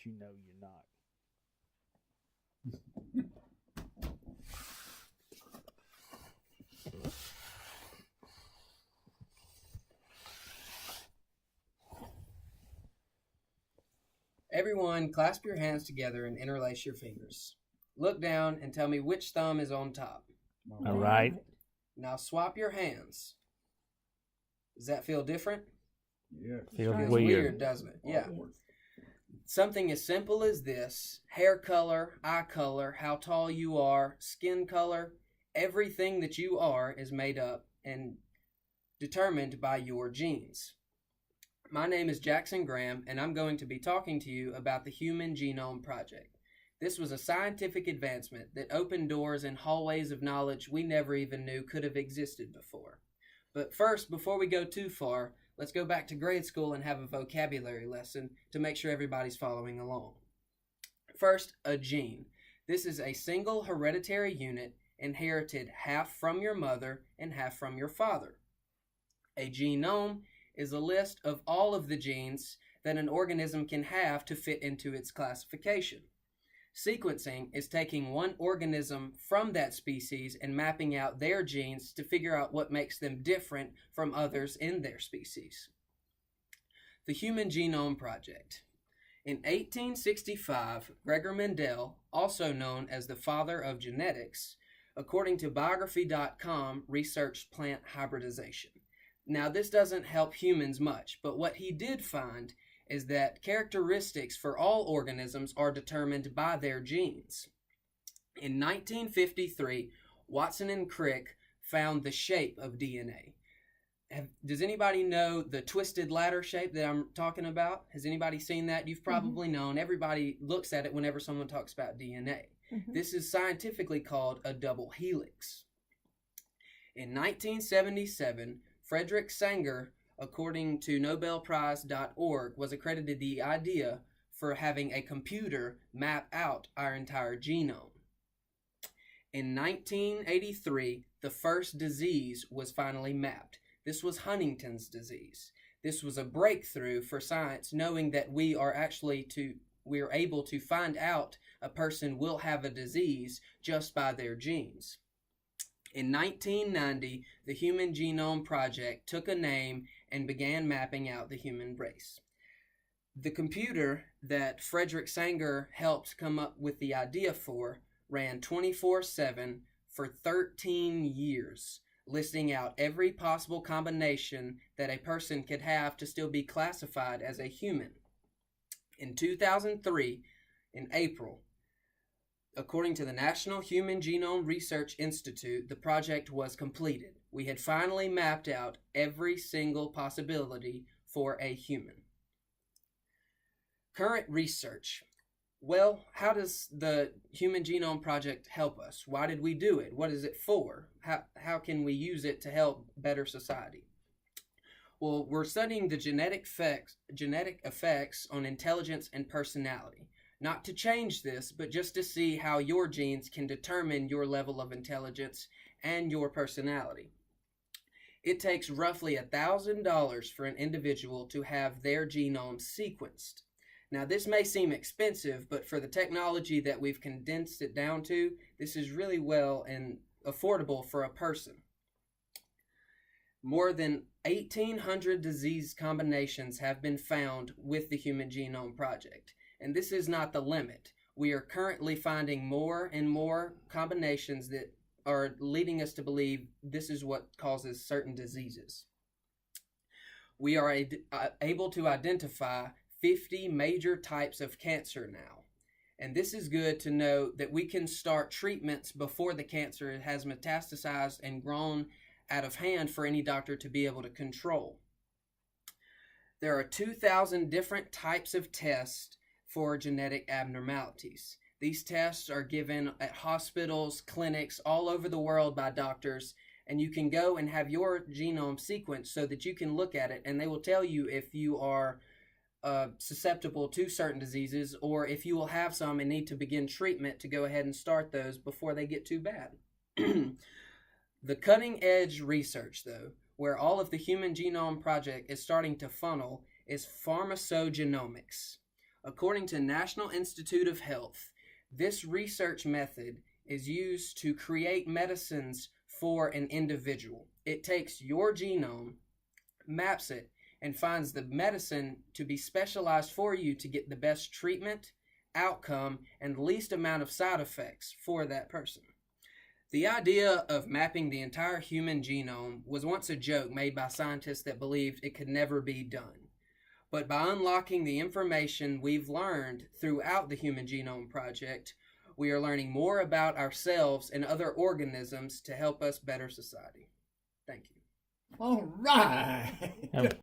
you know you're not. Everyone, clasp your hands together and interlace your fingers. Look down and tell me which thumb is on top. All right. Now swap your hands. Does that feel different? Yeah. Feels Feels weird. weird, doesn't it? Yeah. Something as simple as this: hair color, eye color, how tall you are, skin color, everything that you are is made up and determined by your genes. My name is Jackson Graham, and I'm going to be talking to you about the Human Genome Project. This was a scientific advancement that opened doors and hallways of knowledge we never even knew could have existed before. But first, before we go too far, let's go back to grade school and have a vocabulary lesson to make sure everybody's following along. First, a gene. This is a single hereditary unit inherited half from your mother and half from your father. A genome is a list of all of the genes that an organism can have to fit into its classification. Sequencing is taking one organism from that species and mapping out their genes to figure out what makes them different from others in their species. The Human Genome Project. In 1865, Gregor Mendel, also known as the father of genetics, according to biography.com, researched plant hybridization. Now, this doesn't help humans much, but what he did find is that characteristics for all organisms are determined by their genes. In 1953, Watson and Crick found the shape of DNA. Does anybody know the twisted ladder shape that I'm talking about? Has anybody seen that? You've probably known. Everybody looks at it whenever someone talks about DNA. This is scientifically called a double helix. In 1977, Frederick Sanger, according to NobelPrize.org, was accredited the idea for having a computer map out our entire genome. In 1983, the first disease was finally mapped. This was Huntington's disease. This was a breakthrough for science, knowing that we are able to find out a person will have a disease just by their genes. In 1990, the Human Genome Project took a name and began mapping out the human race. The computer that Frederick Sanger helped come up with the idea for ran 24/7 for 13 years, listing out every possible combination that a person could have to still be classified as a human. In 2003, in April, according to the National Human Genome Research Institute, the project was completed. We had finally mapped out every single possibility for a human. Current research. Well, how does the Human Genome Project help us? Why did we do it? What is it for? How can we use it to help better society? Well, we're studying the genetic effects on intelligence and personality. Not to change this, but just to see how your genes can determine your level of intelligence and your personality. It takes roughly $1,000 for an individual to have their genome sequenced. Now, this may seem expensive, but for the technology that we've condensed it down to, this is really well and affordable for a person. More than 1,800 disease combinations have been found with the Human Genome Project. And this is not the limit. We are currently finding more and more combinations that are leading us to believe this is what causes certain diseases. We are able to identify 50 major types of cancer now. And this is good to know that we can start treatments before the cancer has metastasized and grown out of hand for any doctor to be able to control. There are 2,000 different types of tests for genetic abnormalities. These tests are given at hospitals, clinics, all over the world by doctors, and you can go and have your genome sequenced so that you can look at it, and they will tell you if you are susceptible to certain diseases or if you will have some and need to begin treatment to go ahead and start those before they get too bad. The cutting edge research, though, where all of the Human Genome Project is starting to funnel, is pharmacogenomics. According to National Institute of Health, this research method is used to create medicines for an individual. It takes your genome, maps it, and finds the medicine to be specialized for you to get the best treatment, outcome, and least amount of side effects for that person. The idea of mapping the entire human genome was once a joke made by scientists that believed it could never be done. But by unlocking the information we've learned throughout the Human Genome Project, we are learning more about ourselves and other organisms to help us better society. Thank you. All right.